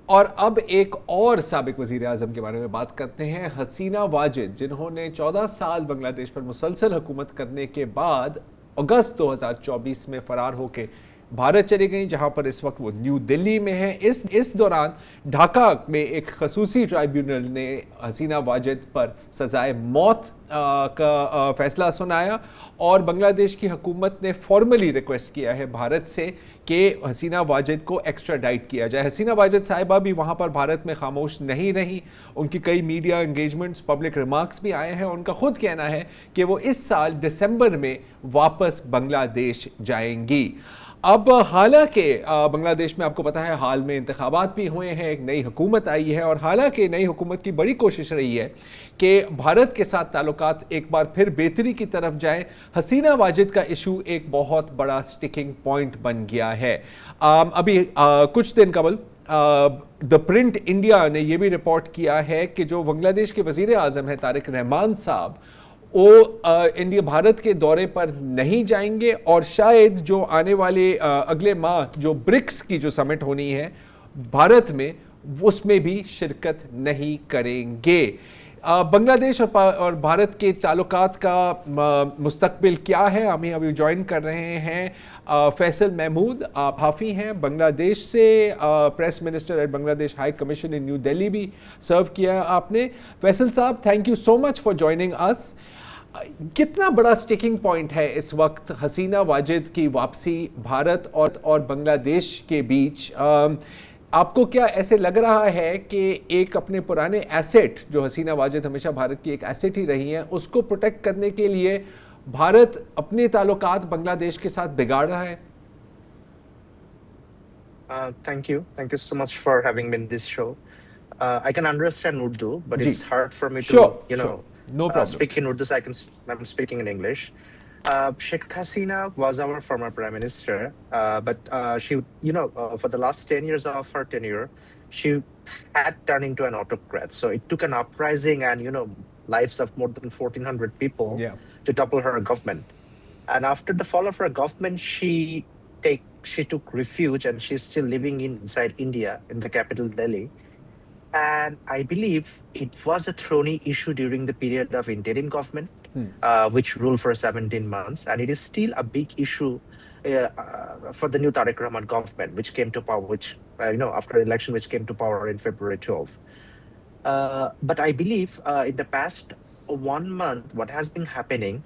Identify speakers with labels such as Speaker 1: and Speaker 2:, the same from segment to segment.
Speaker 1: और अब एक और साबिक वज़ीर आज़म के बारे में बात करते हैं, हसीना वाजिद, जिन्होंने 14 साल बांग्लादेश पर मुसलसल हुकूमत करने के बाद अगस्त 2024 में फ़रार होकर भारत चली गई, जहां पर इस वक्त वो न्यू दिल्ली में है। इस दौरान ढाका में एक खसूसी ट्राइब्यूनल ने हसीना वाजिद पर सजाए मौत का फैसला सुनाया और बांग्लादेश की हुकूमत ने फॉर्मली रिक्वेस्ट किया है भारत से कि हसीना वाजिद को एक्स्ट्राडाइट किया जाए। हसीना वाजिद साहिबा भी वहाँ पर भारत में खामोश नहीं रही, उनकी कई मीडिया एंगेजमेंट्स, पब्लिक रिमार्क्स भी आए हैं। उनका खुद कहना है कि वो इस साल दिसंबर में वापस बांग्लादेश जाएंगी। अब हालांकि बांग्लादेश में आपको पता है हाल में इंतखाबात भी हुए हैं, एक नई हुकूमत आई है और हालांकि नई हुकूमत की बड़ी कोशिश रही है कि भारत के साथ ताल्लुकात एक बार फिर बेहतरी की तरफ जाए। हसीना वाजिद का इशू एक बहुत बड़ा स्टिकिंग पॉइंट बन गया है। अभी कुछ दिन कबल द प्रिंट इंडिया ने यह भी रिपोर्ट किया है कि जो बांग्लादेश के वज़ीर आज़म हैं तारिक रहमान साहब, वो इंडिया भारत के दौरे पर नहीं जाएंगे और शायद जो आने वाले अगले माह जो ब्रिक्स की जो समिट होनी है भारत में, उसमें भी शिरकत नहीं करेंगे। बांग्लादेश और भारत के ताल्लुकात का मुस्तकबिल क्या है, हमें अभी ज्वाइन कर रहे हैं फैसल महमूद। आप हाफ़ी हैं बांग्लादेश से, press minister eight Bangladesh high commission इन न्यू दिल्ली भी सर्व किया आपने। फैसल साहब, thank you so much for joining us. कितना बड़ा स्टिकिंग पॉइंट है इस वक्त हसीना वाजिद की वापसी भारत और बांग्लादेश के बीच? आपको क्या ऐसे लग रहा है कि एक अपने पुराने एसेट, जो हसीना वाजिद हमेशा भारत की एक एसेट ही रही हैं, उसको प्रोटेक्ट करने के लिए भारत अपने ताल्लुकात बांग्लादेश के साथ बिगाड़ रहा है?
Speaker 2: Thank you so much for having me in this show. I can understand Urdu, but it's hard for me to
Speaker 1: no problem.
Speaker 2: Speak in Urdu. So I'm speaking in English. Sheikh Hasina was our former prime minister, but she, for the last 10 years of her tenure, she had turned into an autocrat. So it took an uprising and, lives of more than 1,400 people to topple her government. And after the fall of her government, she took refuge and she's still living inside India, in the capital, Delhi. And I believe it was a thorny issue during the period of interim government, which ruled for 17 months. And it is still a big issue for the new Tariq Rahman government, which came to power, after election, which came to power in February 12. But I believe in the past 1 month, what has been happening,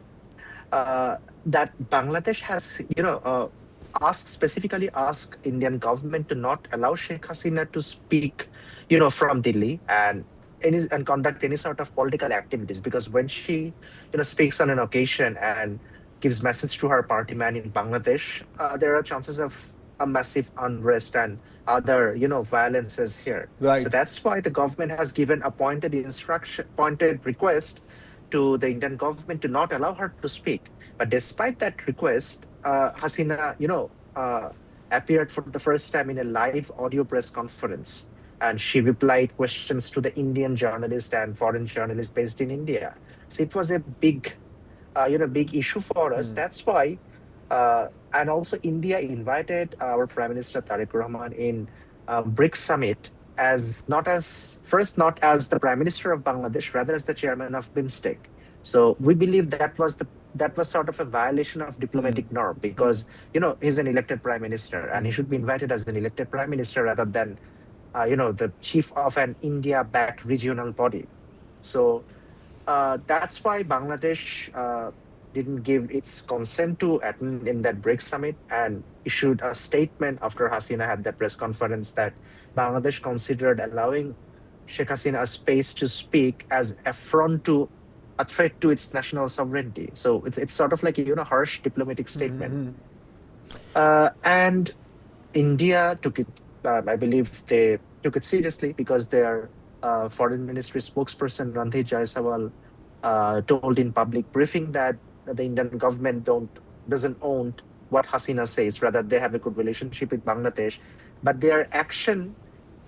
Speaker 2: that Bangladesh has, specifically asked Indian government to not allow Sheikh Hasina to speak, from Delhi and conduct any sort of political activities. Because when she, speaks on an occasion and gives message to her party man in Bangladesh, there are chances of a massive unrest and other, violences here.
Speaker 1: Right.
Speaker 2: So that's why the government has given a pointed request to the Indian government to not allow her to speak. But despite that request, Hasina, appeared for the first time in a live audio press conference, and she replied questions to the Indian journalist and foreign journalists based in India. So it was a big issue for us. That's why, and also India invited our Prime Minister Tariq Rahman in BRICS summit not as the Prime Minister of Bangladesh, rather as the chairman of BIMSTEC. So we believe that was sort of a violation of diplomatic norm, because he's an elected prime minister and he should be invited as an elected prime minister rather than the chief of an India-backed regional body. So that's why Bangladesh didn't give its consent to attend in that BRICS summit and issued a statement after Hasina had that press conference that Bangladesh considered allowing Sheikh Hasina a space to speak as a threat to its national sovereignty. So it's sort of like a harsh diplomatic statement. And India took it, I believe they took it seriously, because their foreign ministry spokesperson Randhir Jaiswal told in public briefing that the Indian government doesn't own what Hasina says. Rather, they have a good relationship with Bangladesh, but their action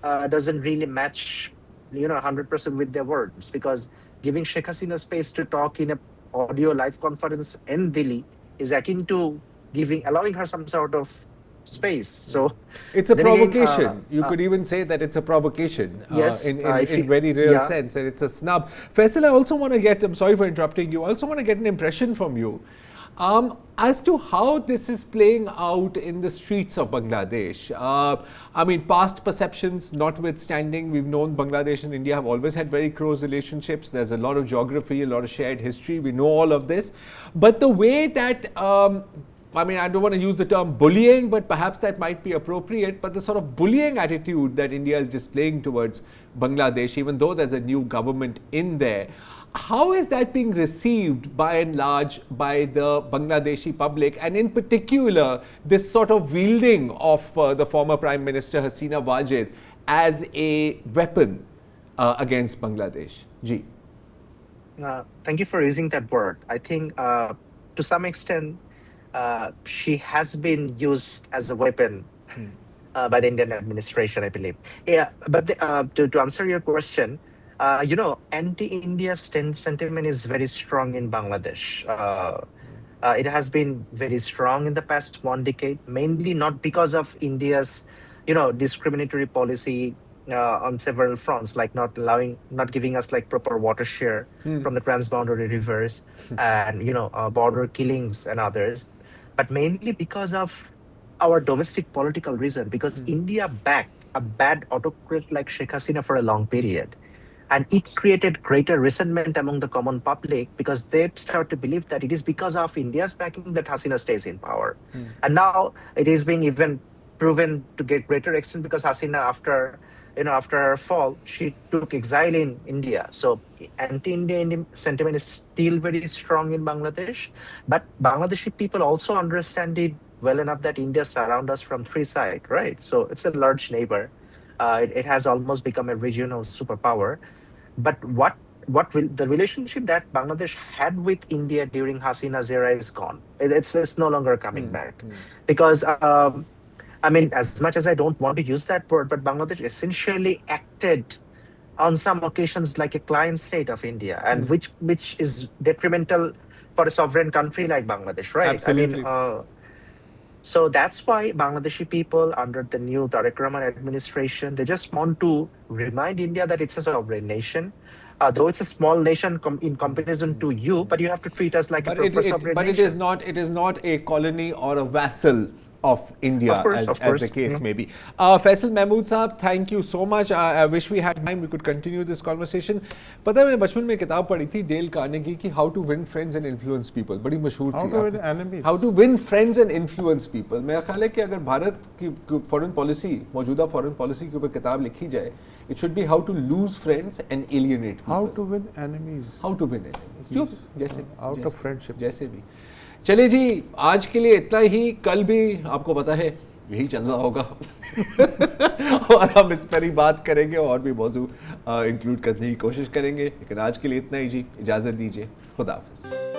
Speaker 2: doesn't really match 100% with their words, because giving Sheikh Hasina space to talk in a audio live conference in Delhi is akin to allowing her some sort of space. So
Speaker 1: it's a
Speaker 2: then again,
Speaker 1: provocation. You could even say that it's a provocation
Speaker 2: yes,
Speaker 1: in very real sense, and it's a snub. Faisal, I also want to get, I'm sorry for interrupting you, I also want to get an impression from you as to how this is playing out in the streets of Bangladesh. I mean, past perceptions notwithstanding, we've known Bangladesh and India have always had very close relationships. There's a lot of geography, a lot of shared history. We know all of this. But the way that, I mean, I don't want to use the term bullying, but perhaps that might be appropriate. But the sort of bullying attitude that India is displaying towards Bangladesh, even though there's a new government in there, how is that being received by and large by the Bangladeshi public, and in particular this sort of wielding of the former Prime Minister Hasina Wajid as a weapon against Bangladesh? Ji.
Speaker 2: Thank you for using that word. I think to some extent she has been used as a weapon by the Indian administration, I believe. Yeah, but to answer your question, you know, anti-India sentiment is very strong in Bangladesh. It has been very strong in the past 1 decade, mainly not because of India's, you know, discriminatory policy on several fronts, like not giving us like proper water share from the transboundary rivers and, you know, border killings and others, but mainly because of our domestic political reason, because India backed a bad autocrat like Sheikh Hasina for a long period. And it created greater resentment among the common public because they start to believe that it is because of India's backing that Hasina stays in power. And now it is being even proven to get greater extent because Hasina, after her fall, she took exile in India. So anti-Indian sentiment is still very strong in Bangladesh. But Bangladeshi people also understand it well enough that India surrounds us from three sides, right? So it's a large neighbor. It has almost become a regional superpower. But what will the relationship that Bangladesh had with India during Hasina's era is gone. It's no longer coming back. Because, I mean, as much as I don't want to use that word, but Bangladesh essentially acted on some occasions like a client state of India, and which is detrimental for a sovereign country like Bangladesh, right?
Speaker 1: Absolutely.
Speaker 2: I mean, so that's why Bangladeshi people under the new Tariq Rahman administration, they just want to remind India that it's a sovereign nation. Though it's a small nation in comparison to you, but you have to treat us like a proper sovereign nation.
Speaker 1: But it is not a colony or a vassal of India, as the case may be. Faisal Mahmood Saab, thank you so much. I wish we had time, we could continue this conversation. पता है मैंने बचपन में किताब पढ़ी थी Dale Carnegie की How to Win Friends and Influence People, बड़ी मशहूर थी. How to Win Friends and Influence People. मेरा ख्याल है कि अगर भारत की फॉरेन पॉलिसी, मौजूदा फॉरेन पॉलिसी के ऊपर किताब लिखी जाए, it should be how to lose friends and alienate people.
Speaker 3: How to win enemies.
Speaker 1: How to win enemies. जैसे
Speaker 3: out of friendship.
Speaker 1: जैसे भी. चलिए जी, आज के लिए इतना ही. कल भी आपको पता है यही चल रहा होगा और हम इस पर ही बात करेंगे और भी मौजू इंक्लूड करने की कोशिश करेंगे. लेकिन आज के लिए इतना ही जी, इजाज़त दीजिए. खुदा हाफ़िज़.